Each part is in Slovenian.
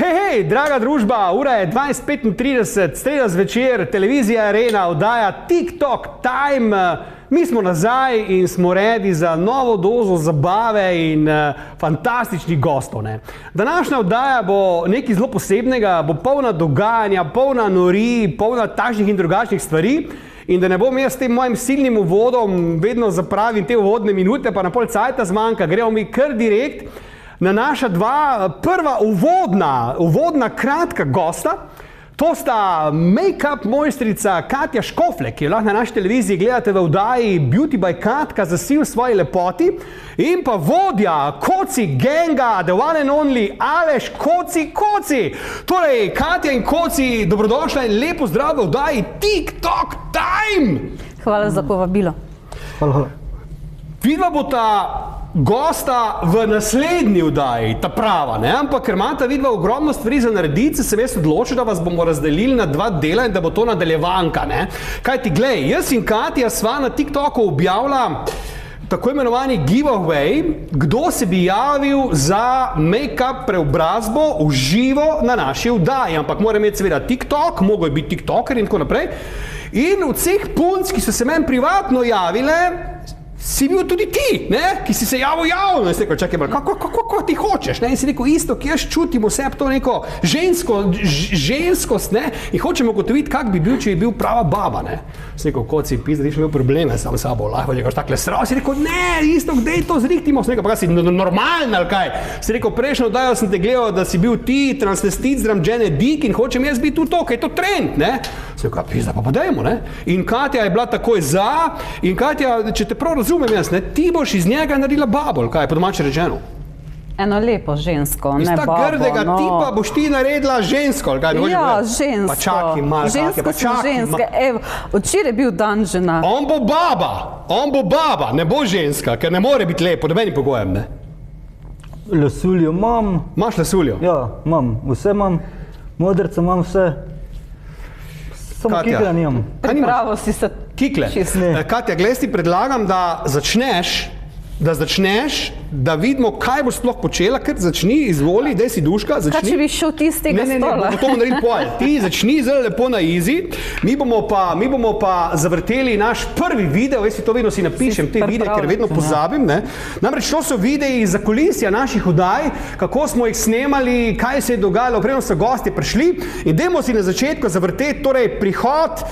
Hej, draga družba, ura je 20:35, sreda zvečer, televizija Arena oddaja TikTok Time. Mi smo nazaj in smo redi za novo dozo zabave in fantastičnih gostov. Današnja oddaja bo nekaj zelo posebnega, bo polna dogajanja, polna nori, polna takšnih in drugačnih stvari. In da ne bom jaz s tem mojim silnim uvodom vedno zapravim te uvodne minute, pa na pol cajta zmanjka, gremo mi kar direkt na naša dva prva uvodna kratka gosta. To sta make-up mojstrica Katja Škofle, ki jo lahko na naši televiziji gledate v oddaji Beauty by Katka za si v svoji lepoti, in pa vodja Koci genga, the one and only Aleš Koci. Torej, Katja in Koci, dobrodošla in lepo zdrav v oddaji TikTok Time! Hvala za povabilo. Hvala. Vidva bo ta gosta v naslednji oddaji, ta prava, ampak ker imata vidva ogromno stvari za narediti, sem jaz odločil, da vas bomo razdelili na dva dela in da bo to nadaljevanka. Kaj ti glej, jaz in Katja sva na TikToku objavila tako imenovani giveaway, kdo se bi javil za make-up preobrazbo v živo na naši oddaji, ampak mora imeti seveda TikTok, mogo je biti TikToker in tako naprej. In od vseh punc, ki so se meni privatno javile, si bil tudi ti, ki si se javil javno. In si rekel, čakaj, kako ti hočeš? In si rekel, isto, ki jaz čutim vse to neko ženskost, in hočemo ugotoviti, kak bi bil, če bi bil prava baba. Si rekel, kot si pizda, niš imel probleme sam s sabo, lahko je takle srav. Si rekel, ne, isto, kdaj to zrihtimo? Si rekel, pa kaj si normalno ali kaj? Si rekel, prejšnjo oddajo sem te gledal, da si bil ti transvestit z Ramdžene Dik in hočem jaz biti tu to, kaj je to trend, Si rekel, pizda, pa dajmo, In Katja je bila takoj za, in Katja, če te prav razumem jaz, ti boš iz njega naredila babo, kaj je po domače rečeno? Eno lepo žensko, ne babo. Iz ta grdega tipa boš ti naredila žensko, ali kaj? Ja, žensko. Pa čakaj malo, žensko so ženske. Evo, včeraj je bil dan žena. On bo baba, ne bo ženska, ker ne more biti lepo, nobenim pogojem, Lasuljo imam. Imaš lasuljo? Ja, imam, vse imam, modrce imam vse. Samo kikle nimam. Pripravo si se kikle. Katja, glej, ti predlagam, da začneš, da vidimo, kaj boš sploh počela, ker začni, izvoli, daj si duška, začni. Kaj če bi šel ti z tega stola? Ne, to bomo naredili pojem. Ti začni zelo lepo na easy, mi bomo pa zavrteli naš prvi video, jaz si to vedno napišem, te videe, ker vedno pozabim, Namreč to so videi za kulisja naših oddaj, kako smo jih snemali, kaj se je dogajalo, preden so gostje prišli, in dajmo si na začetku zavrteti, torej prihod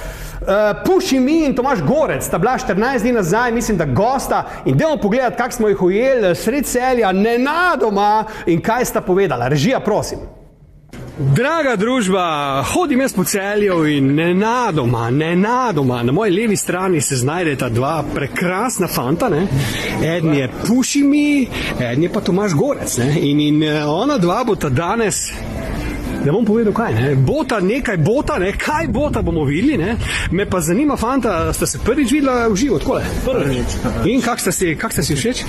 Puši mi in Tomaž Gorec, sta bila 14 dni nazaj, mislim, da gosta, in dajmo pogledati, kak smo jih ujeli sred Celja, nenadoma, in kaj sta povedala. Režija, prosim. Draga družba, hodim jaz po Celju in nenadoma, na moji levi strani se znajdeta dva prekrasna fanta, Eden je Puši mi, eden je pa Tomaž Gorec, In ona dva bota danes, ne bom povedal kaj, bota, kaj bota bomo videli, Me pa zanima, fanta, sta se prvič videla v živo, takole? Prvič. In kak sta si všeč?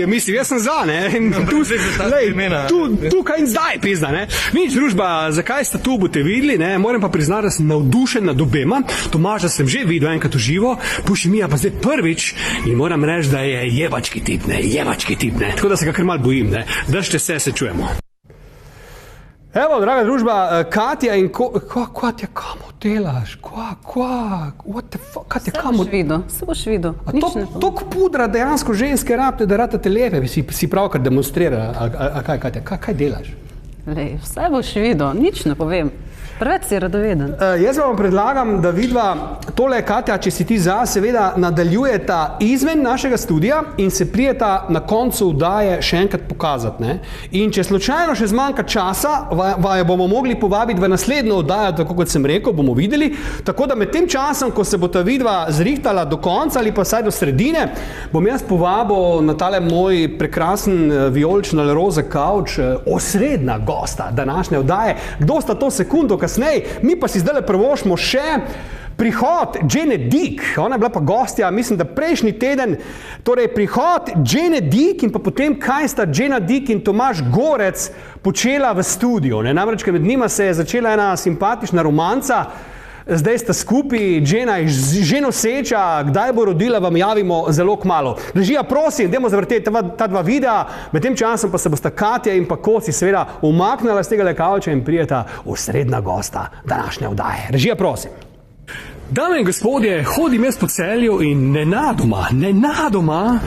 Mislim, jaz sem za, tukaj in zdaj, pizda, Nič, družba, zakaj sta tu, boste videli, Moram pa priznati, da sem navdušen nad obema. Tomaža sem že videl enkrat v živo, Puši mi pa zdaj prvič in moram reči, da je jebački tip, Tako da se ga kar malo bojim, Držite se čujemo. Evo, draga družba, Katja in Katja, kamo delaš? What the fuck? Katja, kamo? Se boš videl. Tok pudra dejansko ženske rabite, da ratate lepe, si pravkar demonstrira. Kaj, Katja, kaj delaš? Lej, vse boš videl, nič ne povem. Preveč si radoveden. Jaz vam predlagam, da vidva tole, Katja, če si ti za, seveda nadaljujeta izven našega studia in se prijeta na koncu oddaje še enkrat pokazati. In če slučajno še zmanjka časa, vaju bomo mogli povabiti v naslednjo oddajo, tako kot sem rekel, bomo videli. Tako da med tem časom, ko se bo ta vidva zrihtala do konca ali pa vsaj do sredine, bom jaz povabil na tale moj prekrasen vijoličen ali roza kavč osrednja gosta današnje oddaje. Kdo sta to sekundo kasneje, mi pa si zdaj prvošmo še prihod Jane Dik, ona je bila pa gostja, mislim, da prejšnji teden, torej prihod Jane Dik in pa potem, kaj sta Jane Dik in Tomaž Gorec počela v studiu. Namreč, med njima se je začela ena simpatična romanca, zdaj sta skupaj, žena je že noseča, kdaj bo rodila, vam javimo zelo kmalu. Režija, prosim, dajmo zavrteti ta dva videa, med tem časom pa se bosta Katja in pa Koci seveda umaknila z tega kavča in prijeta osrednja gosta današnje oddaje. Režija, prosim. Dame in gospodje, hodim jaz po Celju in nenadoma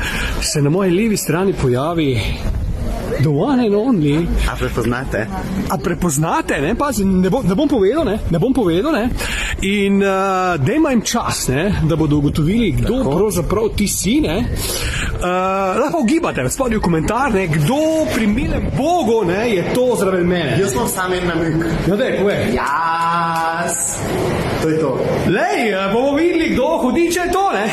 se na moji levi strani pojavi the one and only. A prepoznate, ne? Pazi, ne bom povedal, ne? In dajmo jim čas, ne? Da bodo ugotovili, kdo pravzaprav ti si, ne? Lahko ugibate, spodaj v komentar, ne? Kdo pri milem Bogu, ne, je to zraven mene? Jaz sem sam en namig. Ja, daj, povej. Jaz. To je to. Lej, bomo videli, kdo hudiče je to, ne?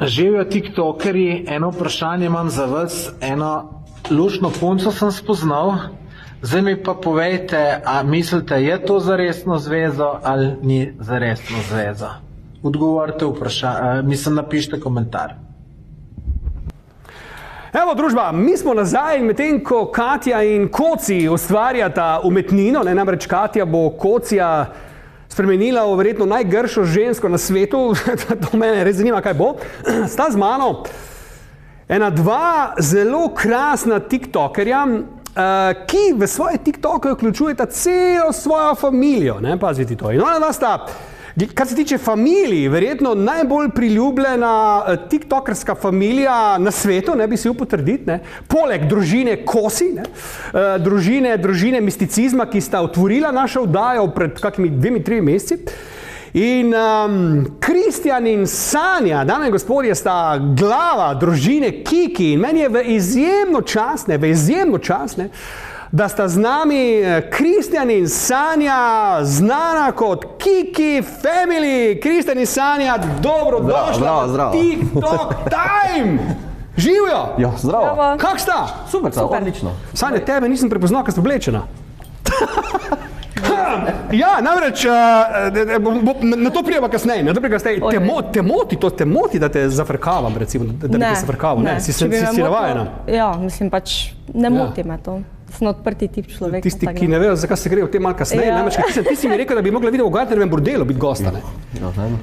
Živijo tiktokerji, eno vprašanje imam za vas, eno luštno punco sem spoznal, zdaj mi pa povejte, a mislite, je to za resno zvezo ali ni za resno zvezo? Odgovorite napišite komentar. Evo, družba, mi smo nazaj, medtem ko Katja in Koci ustvarjata umetnino, ne, namreč Katja bo Kocija spremenila v verjetno najgršo žensko na svetu, to mene res zanima, kaj bo, sta z mano dva zelo krasna tiktokerja, ki v svoje tiktoke vključujeta celo svojo familijo, ne, pazite to. In ona sta, kar se tiče familiji, verjetno najbolj priljubljena tiktokerska familija na svetu, ne bi si upal trditi, ne, poleg družine Kosi, ne, družine misticizma, ki sta otvorila našo oddajo pred kakimi 2-3 meseci. In Kristjan in Sanja, dame in gospodje, sta glava družine Kiki in meni je v izjemno čast, da sta z nami Kristjan in Sanja, znana kot Kiki Family. Kristjan in Sanja, dobrodošla v TikTok Time! Živijo! Ja, zdravo. Kak sta? Super, odlično. Sanja, tebe nisem prepoznal, ker sta oblečena. Ja, namreč, na to prijeva kasneje. Te moti, da te zafrkavam, recimo, da bi te zafrkaval, ne? Si navajena? Ja, mislim pač, ne moti me to. Sem odprti tip človeka. Tisti, ki ne vejo, zakaj se grejo v tem malo kasneje, namreč, ti si mi rekel, da bi mogla videti v Gardnerjevem bordelu biti gosta, ne?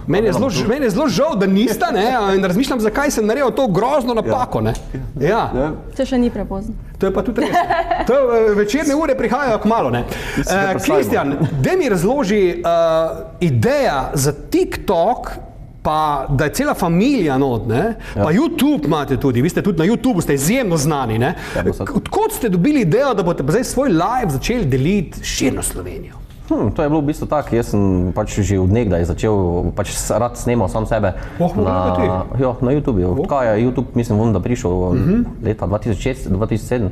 Meni je zelo žal, da nista, ne, in razmišljam, zakaj sem naredil to grozno napako, ne. Ja. To še ni prepozno. To je pa tudi res. To večerne ure prihajajo kmalu, ne. Kristjan, daj mi razloži ideja za TikTok, pa da je cela familija not, ne? Pa YouTube imate tudi, vi ste tudi na YouTubeu, ste izjemno znani, ne? Odkot ste dobili idejo, da boste zdaj svoj live začeli deliti širno Slovenijo? To je bilo v bistvu tako, jaz sem pač že od nekdaj začel, pač rad snemal sam sebe na YouTubeu. Odkaj je YouTube, mislim, da prišel leta 2006-2007,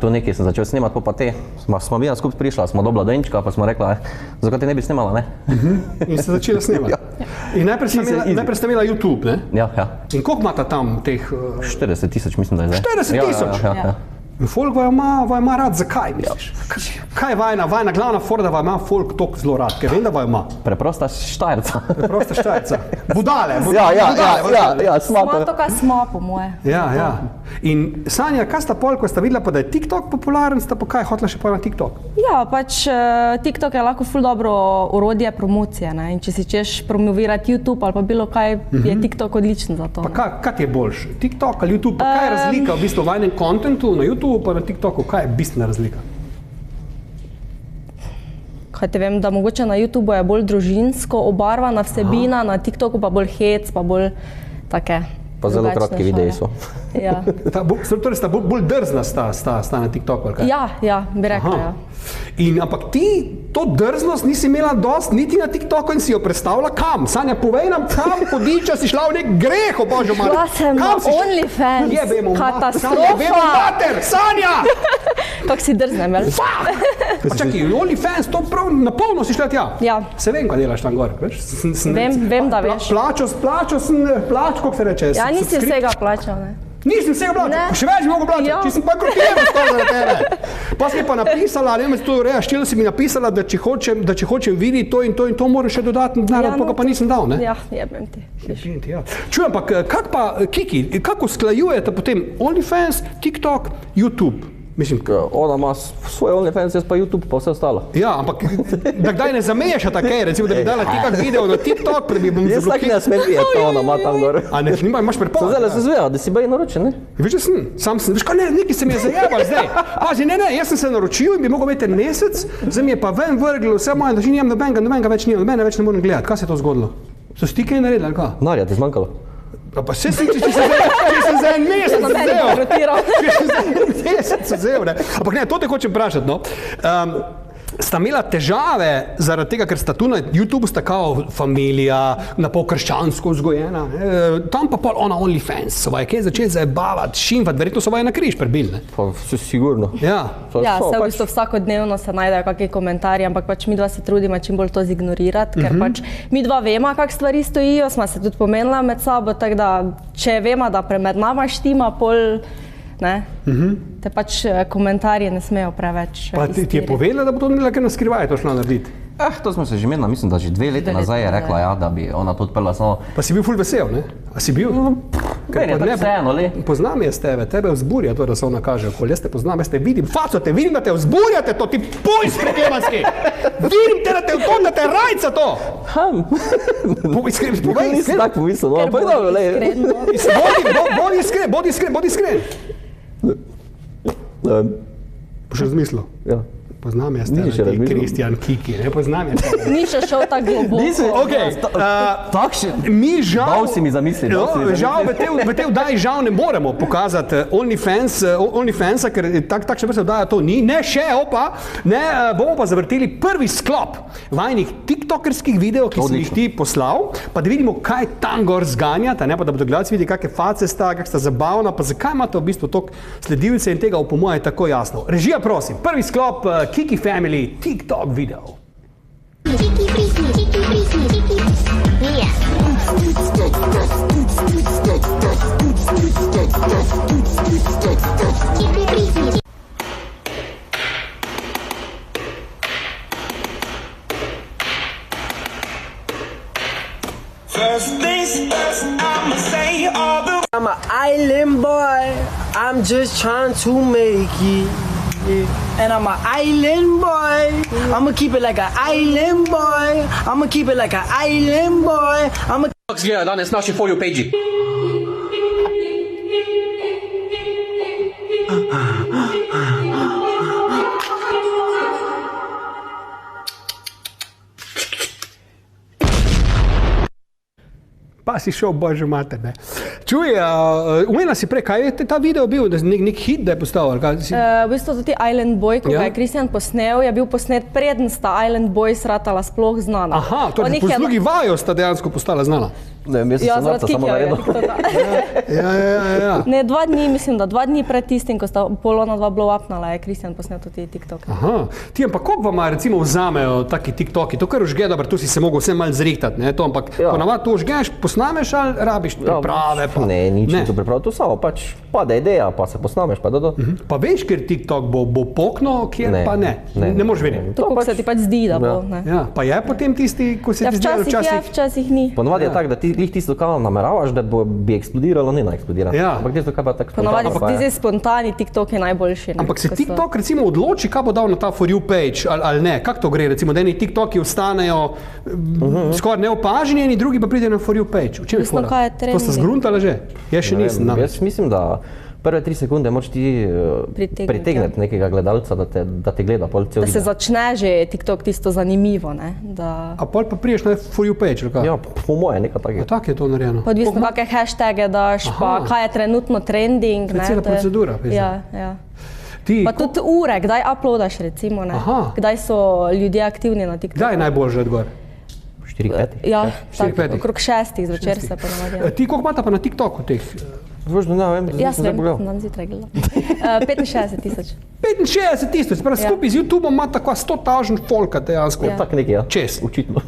to nekaj sem začel snemati, pa te smo bila skupaj prišla, smo dobila denčka, pa smo rekla, zakaj te ne bi snemala, ne? In ste začela snemati? In najprej ste imela YouTube, ne? Ja. In koliko imate tam teh? 40 000, mislim, da je zdaj. 40 000? Ja. In folk vaju ima rad, zakaj misliš? Kaj je vajna glavna fora, da vaju ima folk toliko zelo rad? Ker vem, da vaju ima. Preprosta Štajerca. Budale. Ja, smo to, kaj smo, po moje. Ja. In Sanja, kaj sta pol, ko sta videla, pa da je TikTok popularen, sta pa kaj hotela še pol na TikTok? Ja, pač TikTok je lahko ful dobro orodje promocije, ne? In če si češ promovirati YouTube ali pa bilo kaj, je TikTok odličen za to. Pa kaj ti je boljši? TikTok ali YouTube? Pa kaj je razlika v bistvu vajnem kontentu na YouTube pa na TikToku? Kaj je bistvena razlika? Kaj te vem, da mogoče na YouTubeu je bolj družinsko obarvana vsebina, na TikToku pa bolj hec, pa bolj take pa zelo kratki videi so. Ja. Torej sta bolj drzna sta na TikToku, ali kaj? Ja, bi rekla, ja. Ampak ti to drznost nisi imela dost niti na TikToku in si jo predstavila kam? Sanja, povej nam, kam hudiča si šla v nek greh, o Božjo mater? Šla sem na OnlyFans, katastrofa! Sanja! Kako si drznem, jel? Pa čakaj, OnlyFans, to prav napolno si šla tja? Ja. Se vem, kaj delaš tam gor, veš? Vem, da veš. Plačo, kako se reče? Ja, nisi vsega plačal, ne? Nisem vsega plačal, še več mogo plačati, če sem pa krotijevo stala za tebe. Pa si mi pa napisala, ne vem, to reja, štela si mi napisala, da če hočem videti to in to moram še dodatno denar, pa nisem dal, ne? Ja, jebem ti. Čujem pa, Kiki, kako usklajujete potem OnlyFans, TikTok, YouTube? Mislim, Ona ima svoj OnlyFans, jaz pa YouTube, pa vse ostalo. ja, ampak da kdaj ne zamešata kaj, recimo, da bi dala ti kak video na TikTok, da bi bom Jaz tak ne smem pijeti, ona ima tam gor. A ne, imaš prepoved? Zdaj se zveja, da si bej naročen, ne? Veš, da sam sem, veš kaj, ne, nekaj se mi je zajebal zdaj. Pazi, ne, jaz sem se naročil in bi mogel imeti mesec, zdaj mi je pa ven vrglo vse moje, da že nimam nobenega več nimam, nobene več ne morem gledati. Kaj se je to zgodilo? So stike naredili, ali kaj? Narja, ti zmanjkalo. Pa še si, če sem za en mesec vzel, ne. Ampak ne, to te hočem vprašati, no. Sta imela težave zaradi tega, ker sta tu na YouTubeu sta kao familija, na pol krščansko vzgojena, tam pa pol ona OnlyFans, so vaje kaj začeli zabavati, šimfati, verjetno so vaje na križ prebili, ne? Pa vse sigurno. Ja. Ja, se v bistvu vsakodnevno se najdejo kakšni komentarji, ampak pač mi dva se trudimo čim bolj to zignorirati, ker pač mi dva vemo, kak stvari stojijo, smo se tudi pomenila med sabo, tako da če vemo, da med nama štima pol, ne, te pač komentarje ne smejo preveč Pa ti je povedala, da bo to naredila, ker na skrivaj to šla narediti? To smo se že menili, mislim, da že 2 leta nazaj je rekla, ja, da bi ona to odprla samo. Pa si bil ful vesel, ne? A si bil? Meni je tako vseeno, le. Poznam jaz tebe vzburja to, da se ona kaže okoli, jaz te poznam, jaz te vidim, faco te vidim, da te vzburjate to, ti pojs preklemanski! Vidim te, da te v to, da te rajca to! Povej, Nisem tako pomislil, no, pa je dobro, le. Bodi iskren. Boš razmislil? Ja. Poznam jaz Nisi še tebe, ti razmišljal? Kristjan Kiki, ne poznam jaz tebe. Ni še šel tako globoko. Okay, mi žal, Dal si mi zamisliti, žal v tej vdaji žal ne moremo pokazati OnlyFansa, ker takšne vrste vdaja to ni. Ne še, bomo pa zavrteli prvi sklop vajnih tiktokerskih videov, ki sem jih ti poslal, pa da vidimo, kaj tam gor zganjata, ne, pa da bodo gledalci videli, kakšne face sta, kak sta zabavna, pa zakaj imate v bistvu toliko sledilcev in tega po moje tako jasno. Režija, prosim, prvi sklop Kiki Family TikTok video. Kiki Freaky, Kiki Freaky, Kiki. Yeah. Kiki Freaky. First things first, I'ma say all the. I'm an island boy, I'm just trying to make it. And I'm an island boy, I'ma keep it like an island boy, I'ma keep it like an island boy, I'ma. Gleda danes naši For You page. Pa si šel, bože mater, ne. Čuj, umela si prej, kaj je ta video bil, da nek hit, da je postal, ali kaj si? V bistvu tudi Island Boy, ko ga je Kristjan posnel, je bil posnet preden sta Island Boys ratala sploh znana. Aha, torej po slugi vaju sta dejansko postala znana. Ne vem, jaz sem narca samo naredil. Ja. Ne, 2 dni, mislim, da 2 dni pred tistim, ko sta polona 2 blow-upnala, je Kristjan posnel tudi TikTok. Aha, ti ampak koliko vama recimo vzamejo taki TikToki, to kar užge, dobro, tu si se mogel vse malo zrihtati, ne, to, ampak ponavadi to užgeš, posnameš ali rabiš priprave? Pa? Ne, nič ni to priprave, to samo pač pade ideja, pa se posnameš, pa da. Pa veš, ker TikTok bo pokno, kjer pa ne, ne moreš vedeti. To, kako se ti pač zdi, da bo, ne. Ja, pa je potem tisti, ko se ti zdi, včasih ni. Ponavadi je tako, da ti tisto, kar nameravaš, da bi eksplodiralo, ne eksplodira. Ja. Ampak tisto, kar pa tako ponavadi se ti zdi spontani TikTok je najboljši. Ampak se TikTok recimo odloči, kaj bo dal na ta For You page ali ne, kako to gre, recimo, da eni TikToki ostanejo skoraj neopaženi, eni drugi pa pridejo na For You page. V čem je fora? To sta zgruntala že? Jaz še nisem. Jaz mislim, da prve 3 sekunde moraš ti pritegneti nekega gledalca, da te gleda pol cel video. Da se začne že TikTok tisto zanimivo, ne? A pol pa priješ na For You page, ali kaj? Ja, po moje nekaj takega. Tako je to narejeno. Pa odvisno, kakšne hashtage daš, pa kaj je trenutno trending, ne? Cela procedura. Ja. Pa tudi ure, kdaj uploadaš recimo, ne? Kdaj so ljudje aktivni na TikToku. Kdaj je najboljše odgor? 4-5. Ja, tako, okrog 6 zvečer se ponavadi. Ti koliko imata pa na TikToku teh? Možno ne vem, jaz sem dan zjutraj gledala. 65 000. 65 000, prav skupaj z YouTubeom ima tako 100,000 folka dejansko. Tako nekaj, ja. Čez. Očitno.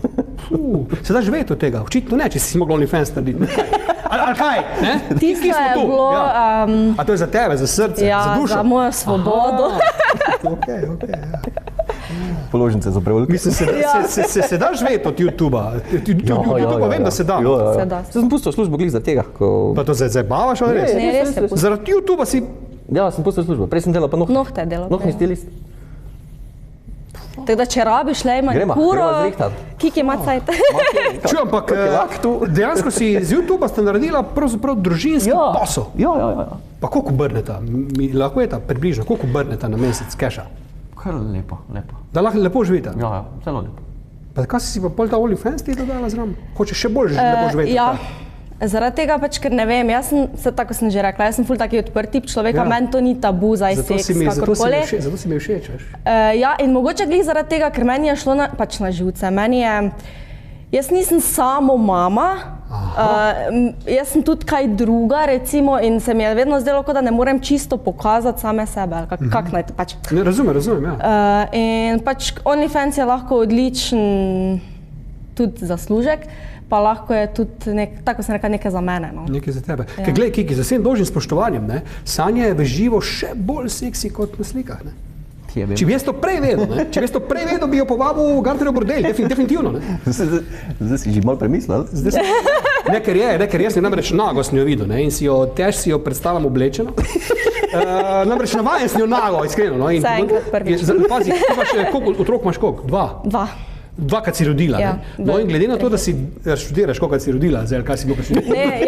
Se daš živeti od tega? Očitno ne, če si mogla OnlyFans narediti. Ali kaj? Tisto je bilo... A to je za tebe, za srce, za dušo? Ja, za mojo svobodo. Okej. Položnice za prevolke. Mislim, se da živeti od YouTubea? YouTubea vem, da se da. Se da. Sem pustil službo glih za tega. Pa to zdaj bavaš ali res? Ne, res se pustil. Zaradi YouTubea si Ja, sem pustil službo, prej sem delal pa Nohte delal. Nohtni stilist. Tako da, če rabiš le manikuro, Kiki ima cajt. Čuj, ampak dejansko si z YouTubea ste naredila pravzaprav družinski posel. Ja. Pa koliko brneta? Lahko je ta približno, koliko brneta na mesec keša? Kar lepo. Da lahko lepo živite? Ja, zelo lepo. Pa kaj si pa pol ta OnlyFans ti dodala zraven? Hočeš še bolj lepo živeti? Ja. Zaradi tega pač, ker ne vem, tako sem že rekla, jaz sem ful taki odprt tip človeka, meni to ni tabu za seks, kakorkoli. Zato si mi všeč, veš? Ja, in mogoče glih zaradi tega, ker meni je šlo pač na živce. Jaz nisem samo mama, jaz sem tudi kaj druga, recimo, in se mi je vedno zdelo, kot da ne morem čisto pokazati same sebe, ali kak naj to pač. Razumem, ja. In pač OnlyFans je lahko odličen tudi zaslužek, pa lahko je tudi, tako se reka, nekaj za mene. No. Nekaj za tebe. Ja. Ker glej, Kiki, z vsem dolžnim spoštovanjem, Sanja je v živo še bolj seksi kot na slikah. Ne? Če bi jaz to prej vedel, bi jo povabil v Gartnerjev bordel, definitivno. Ne? Zdaj si že malo premislil? Ne, ker jaz namreč nago sem jo videl, in tež si jo predstavljam oblečeno. Namreč navajen sem jo nago, iskreno. No? Vse enkrat prvič. Pazi, koliko otrok imaš koliko? Dva, kad si rodila, ja, ne? No in glede na to, da si študiraš, koliko si rodila, zdaj, kaj si bil pa študirati?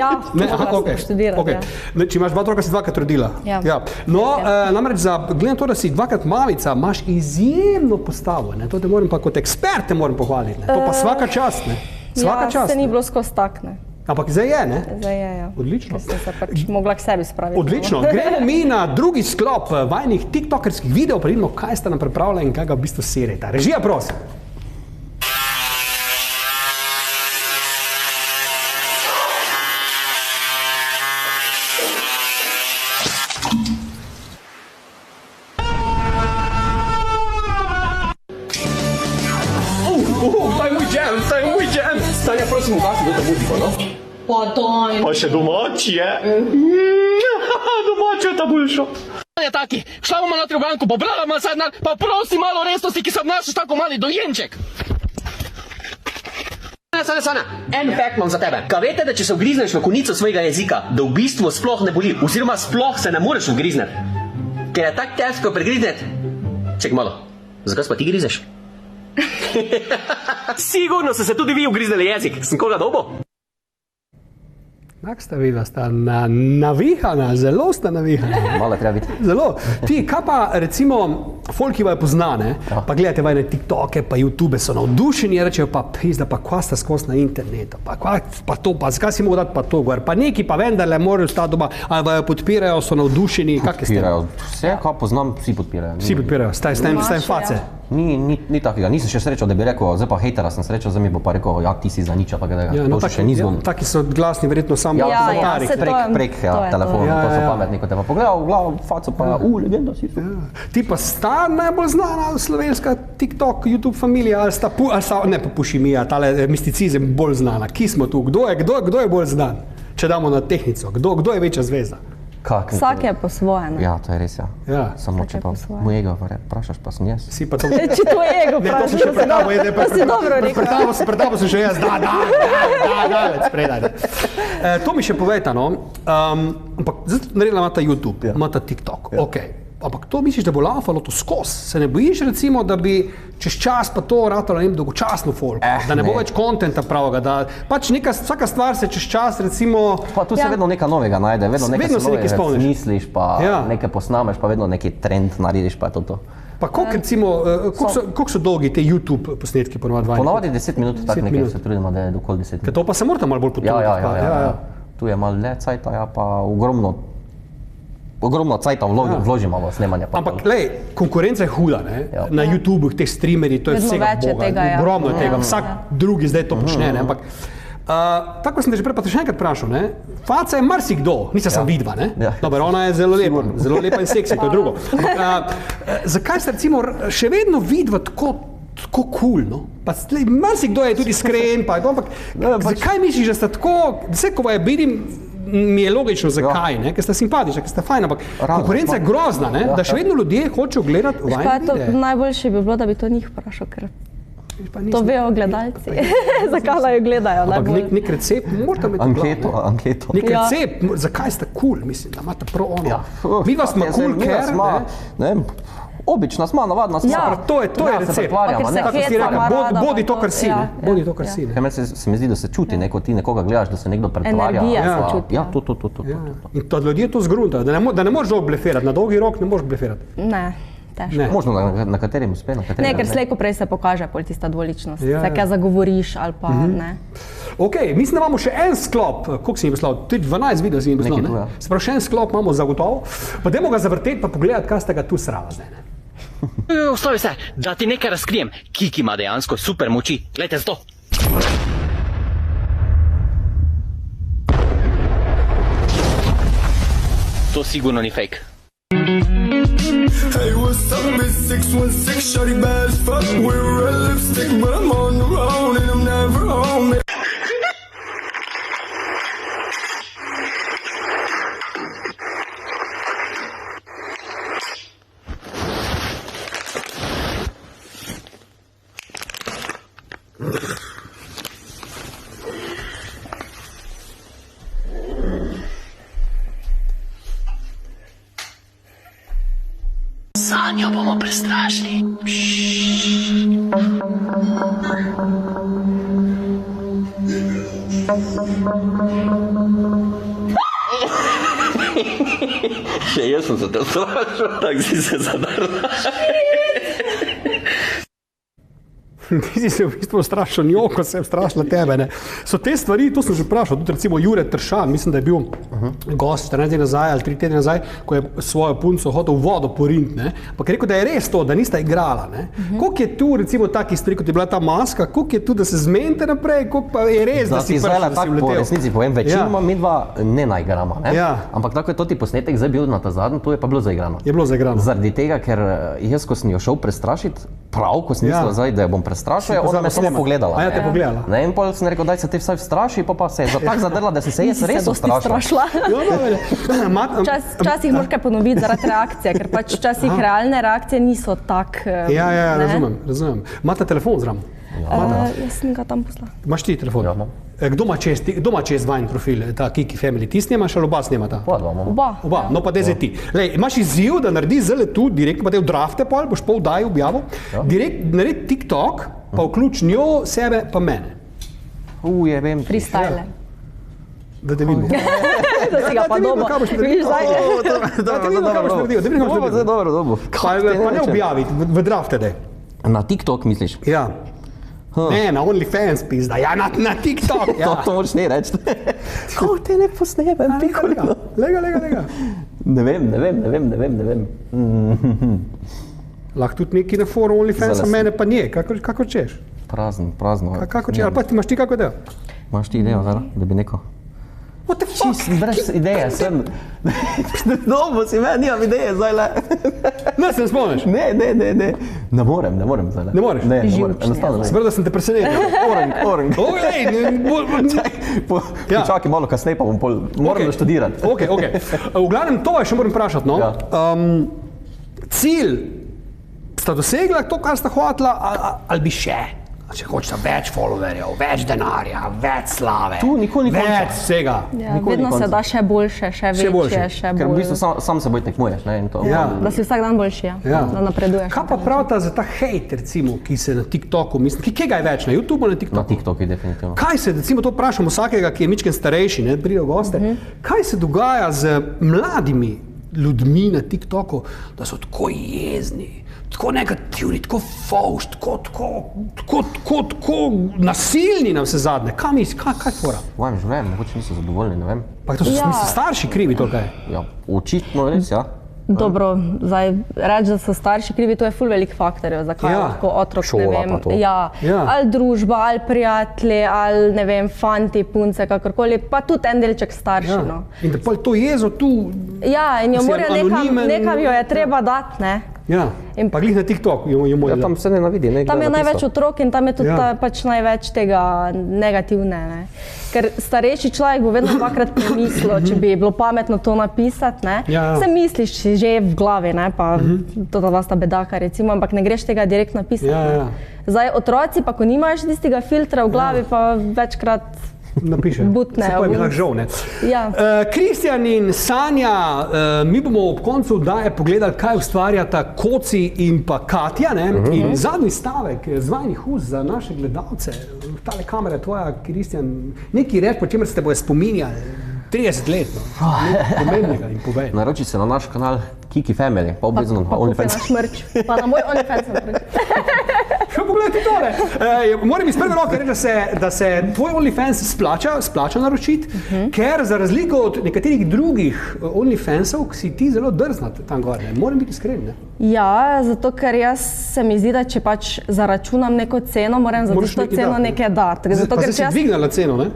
študirati, okay. Ja. Če imaš 2 otroka, si 2-krat rodila. Ja. No, namreč glede na to, da si 2-krat mamica, imaš izjemno postavo, ne? To te moram pa kot ekspert te moram pohvaliti, ne? To pa svaka čast, ne? Svaka čast. Se ni bilo skozi tak, ne? Ampak zdaj je, ne? Zdaj je, ja. Odlično. Ker sem se pač mogla k sebi spraviti. Odlično. Gremo mi na drugi sklop vajnih tiktokerskih videov, pa vidimo, kaj ste nam pripravili in kaj ga v bistvu serita. Režija, prosim. Sanja, prosim, ugasi to muziko, no? Pa daj. Pa še domači je. Domači je ta boljšo. Je taki, šla bomo na trgobanku, pobrala malo sad, pa prosi malo resnosti, ki se obnašaš tako mali dojenček. Sanja, en fact imam za tebe. Kaj veste, da če se ugrizneš v konico svojega jezika, da v bistvu sploh ne boli, oziroma sploh se ne moreš ugrizneti? Ker je tak težko pregrizneti. Ček malo, zakaj pa ti grizeš? Sigurno ste se tudi vi ugriznili jezik. Sem koga dobo? Tak sta videla, sta navihana, zelo sta navihana. Malo treba biti. Zelo. Ti, kaj pa recimo, folk, ki vaju pozna, pa gledate vajne TikToke, pa YouTube so navdušeni, rečejo pa pizda, pa kva sta skos na internetu, pa to, pa zakaj si mogo dati pa to gor, pa neki pa vendarle morajo stati doma, ali vaju podpirajo, so navdušeni, kak je s tem? Vse, kaj poznam, vsi podpirajo. Vsi podpirajo, staj face. Ni takega, nisem še srečal, da bi rekel, zdaj pa hejtera sem srečal, zdaj mi bo pa rekel, ja, ti si za nič, pa ga to še ni zvon. Taki so glasni, verjetno samo komentarji. Prek telefona, to so pametni, ko te pa pogledal, v glavo, faco pa, legenda si. Ti pa sta najbolj znana slovenska TikTok, YouTube familija, ali sta, ne pa Pušimija, tale misticizem bolj znana. Ki smo tu, kdo je bolj znan? Če damo na tehnico, kdo je večja zvezda? Vsak je po svoje, ne? Ja, to je res, ja. Samo če pa moj ego vprašaš, pa sem jaz. Si pa to... Če to ego vprašaš, pa si dobro rekel. Pretavo sem še jaz, dalec, predaj. To mi še povejta, no. Ampak zdaj naredila ima ta YouTube, ima ta TikTok, okej. Ampak to misliš, da bo laufalo to skos? Se ne bojiš recimo, da bi čez čas pa to ratalo dolgočasno folk, da ne bo več kontenta pravega, da pač vsaka stvar se čez čas recimo... Pa tu se vedno nekaj novega najde, vedno nekaj se novega smisliš, pa nekaj posnameš, pa vedno neki trend narediš, pa je to. Pa koliko recimo, koliko so dolgi te YouTube posnetki ponovadi? Ponovadi 10 minut, tako nekaj se trudimo, da je dokoli 10 minut. Ker to pa se morate malo bolj potruditi. Ja. Tu je malo le cajta, ja pa ogromno cajta vložimo v snemanje. Ampak, lej, konkurenca je huda, ne? Na YouTubeh, teh streamerji, to je vsega boga. Ogromno je tega, vsak drugi zdaj to počne, ne? Ampak, tako sem te že prej pa te še enkrat vprašal, ne? Faca je marsikdo, nisem sam vidva, ne? Dobar, ona je zelo lepa in seksi, to je drugo. Ampak, zakaj ste recimo še vedno vidva tako cool, no? Pa marsikdo je tudi iskren, pa ampak, zakaj misliš, da sta tako, vse, ko je vidim, mi je logično, zakaj, ne? Ker sta simpatična, ker sta fajn, ampak konkurenca je grozna, ne? Da še vedno ljudje hočejo gledati vajne videe. Najboljše bi bilo, da bi to njih vprašal, ker To vejo gledalci. Zakaj jo gledajo? Ampak nek recept morate imeti. Anketo. Nek recept, zakaj ste cool, mislim, da imate prav ono. Mi vas smo cool, ker, ne? Obična smo, navadna smo. Ja, to je recept. Kako si rekel, bodi to, kar si. Bodi to, kar si. Meni se mi zdi, da se čuti, ti nekoga gledaš, da se nekdo pretvarja. Energija se čuti. Ja, to. In to ljudje to zgruntajo, da ne moreš dolgo blefirati, na dolgi rok ne moreš blefirati. Ne. Težko. Možno na katerem uspe, na katerem ne. Ker slejko prej se pokaže pol tista dvoličnost, se kaj zagovoriš ali pa ne. Ok, mislim, da imamo še en sklop, koliko si mi poslal? 12 videov si mi poslal, ne? Se pravi, še en sklop imamo zagotovo, pa dajmo ga zavrteti pa pogledati, kaj ste ga tu srala zdaj, ne? Ustavi se, da ti nekaj razkrijem. Kiki ima dejansko super moči. Glejte za to. To sigurno ni fake. Hey, what's up? It's 616, shawty bad as fuck. We're red lipstick, but I'm on the road and I'm never home. Sanjo bomo prestrašili. Še jaz sem se te strašil, tako si se zadarila. Ti si se v bistvu strašil njo, ko sem strašila tebe, ne. So te stvari, to sem že vprašal, tudi recimo Jure Tršan, mislim, da je bil gost 14 dni nazaj ali 3 tedne nazaj, ko je svojo punco hotel v vodo porint, ne. Pa je rekel, da je res to, da nista igrala, ne. Koliko je tu recimo takih stvari, kot je bila ta maska, koliko je tu, da se zmenite naprej, koliko pa je res, da si prišel, da si vletel? Po resnici povem, večinoma midva ne naigrama, ne. Ampak tako je to ti posnetek zdaj bil na ta zadnji, to je pa bilo zaigrano. Je bilo zaigrano. Zaradi tega, ker jaz, ko sem jo šel prestrašiti, prav, ko sem mislil zdaj, da jo bom prestrašil, je ona me samo pogledala. A ja, te pogledala. Ne, in potem sem rekel, daj se te vsaj vstraši, pa se je tako zadrla, da si se jaz res ustrašila. Včasih moraš kaj ponoviti zaradi reakcije, ker pač včasih realne reakcije niso tak. Ja, razumem. Imate telefon zraven? Jaz sem ga tam poslala. Imaš ti telefon? Ja, imam. Kdo ima čez vajn profil, ta Kiki Family? Ti snemaš ali oba snemata? Oba. No pa zdaj ti. Lej, imaš izziv, da naredi zdaj tu, direktno pa te v drafte pol, boš pa v daji objavil, direkt naredi TikTok, pa vključ njo, sebe pa mene. Je vem. Freestyle. Da te vidimo. Da si ga pa dobo. Vidiš zdaj? Da te vidimo, kaj boš naredil. Da vidimo, kaj boš naredil. Dobro. Pa ne objaviti, v drafte daj. Na TikTok misliš? Ja. Ne, na OnlyFans pizda, ja, na TikTok. To moraš ne reči. Ko te ne posnemem, pikolino. Lega. Ne vem. Lahko tudi neki na forum OnlyFans, a mene pa nije, kako češ? Prazno. Kako češ, ali pa imaš ti kako idejo? Imaš ti idejo, da bi neko? What the fuck? Čist brez ideje sem. Dobo si meni, nimam ideje zdaj le. Ne, se ne spomniš? Ne. Ne morem zdaj le. Ne moreš? Ne morem, enostavno ne. Spravo, da sem te presenetil. Orang. Počakaj malo kasneje, pa bom moram naštudirati. Ok. V glavnem, to še moram vprašati, no. Cilj sta dosegla to, kar sta hotela, ali bi še? Če hočeta več followerjev, več denarja, več slave, več vsega. Vedno se da še boljše, še večje, še bolj. Ker v bistvu sam se bolj tekmuješ, ne? Da si vsak dan boljši, da napreduješ. Kaj pa pravita za ta hejt, recimo, ki se na TikToku, mislim, kje je več, na YouTubeu ali na TikToku? Na TikToku je definitivno. Kaj se, recimo to vprašamo vsakega, ki je mičken starejši, ne, pridejo goste, kaj se dogaja z mladimi ljudmi na TikToku, da so tako jezni, tako negativni, tako fauš, tako nasilni na vse zadnje. Kaj fora? Vem, že vem, mogoče niso zadovoljni, ne vem. Pa to so starši krivi to, kaj? Ja, očitno res, ja. Dobro, zdaj reči, da so starši krivi, to je ful velik faktorjev, zakaj lahko otrok, ne vem, ali družba, ali prijatelji, ali ne vem, fanti, punce, kakorkoli, pa tudi en delček starši, no. In da pol to jezo tu... Ja, in jo morajo nekam jo je treba dati, ne. Ja, pa glih na TikTok jo moj. Ja, tam se ne navidi. Tam je največ otrok in tam je tudi pač največ tega negativne. Ne? Ker starejši človek bo vedno dvakrat premislil, če bi bilo pametno to napisati. Ne? Se misliš že v glavi, ne? Pa to dva sta bedaka recimo, ampak ne greš tega direktno napisati. Zdaj otroci pa, ko nimaš tistega filtra v glavi, pa večkrat napiše. Butne. Se pa je mi žal, ne? Ja. Kristjan in Sanja, mi bomo ob koncu oddaje pogledali, kaj ustvarjata Koci in pa Katja, ne? In zadnji stavek z vajnih ust za naše gledalce, tale kamera je tvoja, Kristjan, nekaj reč, po čemer ste bojo spominjali 30 let, pomembnega in povej. Naroči se na naš kanal Kiki Family, pa obvezno na OnlyFans. Pa kupi naš merch, pa na moj OnlyFans naroči. Še pogledajte tole. Moram iz prve roke reči, da se tvoj OnlyFans splača naročiti, ker za razliko od nekaterih drugih OnlyFansov si ti zelo drzna tam gor. Moram biti iskren, ne? Ja, zato ker jaz se mi zdi, da če pač zaračunam neko ceno, moram za tisto ceno nekaj dati. Pa si dvignala ceno, ne?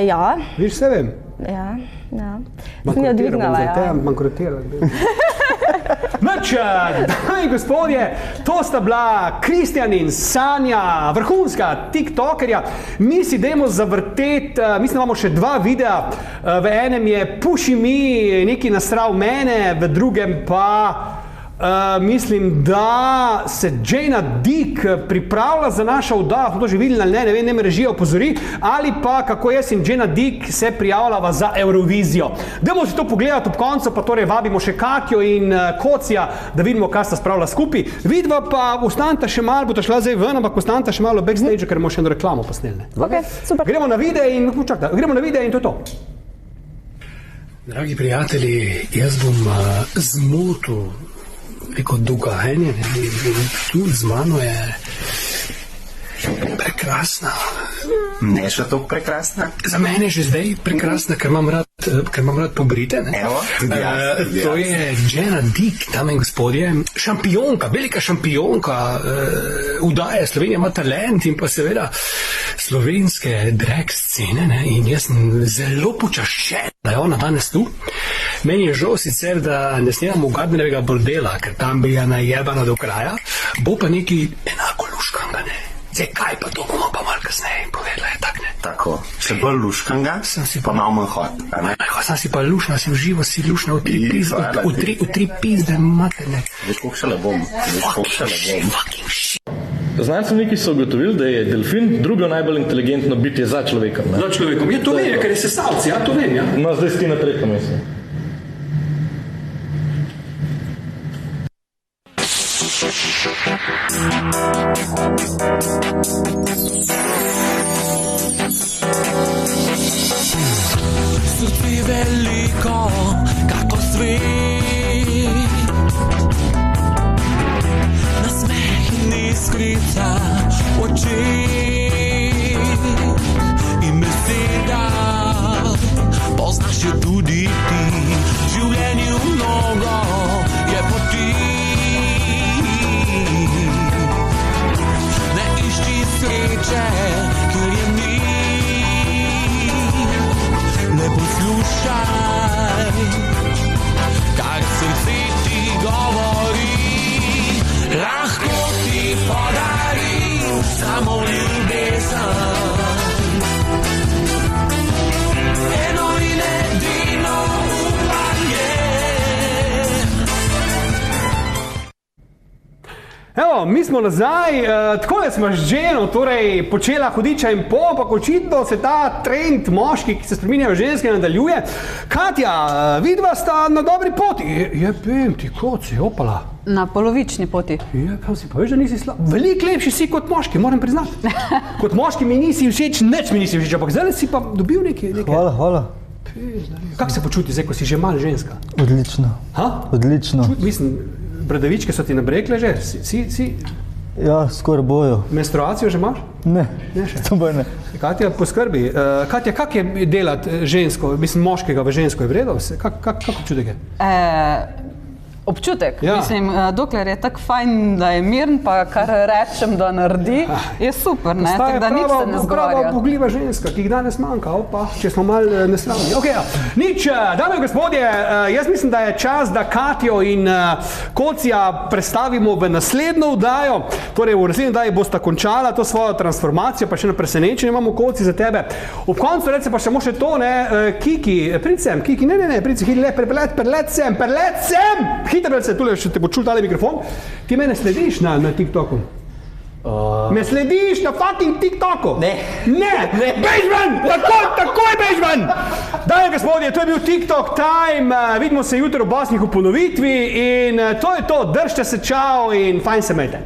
Ja. Viš, vse vem. Ja. Sem jo dvignala, ja. Bankrotirala. Noč, dame in gospodje, to sta bila Kristjan in Sanja, vrhunska tiktokerja. Mi si dajmo zavrteti, mislim, imamo še 2 videa. V enem je Puši mi, neki nasral mene, v drugem pa mislim, da se Jana Dick pripravlja za našo oddajo, smo to že videli ali ne, ne vem, režija opozori, ali pa kako jaz in Jana Dick se prijavljava za Eurovizijo. Dajmo si to pogledati ob koncu, pa torej vabimo še Katjo in Kocija, da vidimo, kaj sta spravila skupaj. Vidva pa ostaneta še malo, bo to šla zdaj ven, ampak ostaneta še malo backstage, ker bomo še eno reklamo posneli. Ok, super. Gremo na video in to je to. Dragi prijatelji, jaz bom zmotil neko dogajanje, tu z mano je prekrasna. Ne še to prekrasna? Za mene je že zdaj prekrasna, ker imam rad pobrite. Evo, tudi jaz. To je Jana Dick, dame in gospodje, šampionka, velika šampionka, vdaje, Slovenija ima talent in pa seveda slovenske drag scene, ne? In jaz sem zelo počaščen, da je ona danes tu. Meni je žal sicer, da ne snemamo Gardnerjevega bordela, ker tam bi je najebana do kraja, bo pa nekaj enako luškanga, ne. Zdaj, kaj pa to bomo pa malo kasneje povedala, je tak, ne. Tako, če bolj luškanga, pa malo manj hot. Sem si pa lušna, si v živo, si lušna v tri pizde materne. Veš, koliko še le bom. Znanstveniki so ugotovili, da je delfin drugo najbolj inteligentno bitje za človekom. Za človekom, ja, to vem, ker je sesalci, ja, to vem, ja. No, zdaj si na 3. mestu. Srce veliko, kako svet, nasmeh in iskrica oči in beseda, poznaš jo tudi ti, življenju mnogo je poti. Ne išči sreče, ker je ni, ne poslušaj, kar srce ti govori, lahko ti podari samo ljubezen. Eno in edino upanje. Evo, mi smo nazaj, takole smo z Jano, torej počela hudiča in pol, ampak očitno se ta trend moški, ki se spreminjajo v ženske, nadaljuje. Katja, vidva sta na dobri poti. Jebem ti, Koci, opala. Na polovični poti. Kam si pa veš, da nisi slab. Veliko lepši si kot moški, moram priznati. Kot moški mi nisi všeč, nič mi nisi všeč, ampak zdaj si pa dobil nekaj. Hvala. Kako se počuti zdaj, ko si že malo ženska? Odlično. Odlično. Mislim, bradavičke so ti nabrekle že? Si? Ja, skoraj bojo. Menstruacijo že imaš? Ne, še. To pa ne. Katja, poskrbi. Katja, kak je delati žensko, mislim moškega v žensko, je vredo? Kak občutek je? Občutek. Mislim, dokler je tako fajn, da je miren, pa kar rečem, da naredi, je super, ne? Tako da nič se ne zgovarja. Prava ubogljiva ženska, ki jih danes manjka, opa, če smo malo neslavni. Okay, nič, dame in gospodje, jaz mislim, da je čas, da Katjo in Kocija predstavimo v naslednjo vdajo. Torej, v naslednji vdaji bosta končala to svojo transformacijo, pa še na presenečenje imamo, Koci, za tebe. Ob koncu reče pa samo še to, ne, Kiki, prid sem, Kiki, ne, prid sem, perlet sem, hitro se tule, še te bo čul tale mikrofon. Ti mene slediš na TikToku? Me slediš na fucking TikToku? Ne. Bež ven! Takoj bež ven! Dame in gospodje, to je bil TikTok time. Vidimo se jutri ob 8 v ponovitvi in to je to. Držite se, čao in fajn se imejte.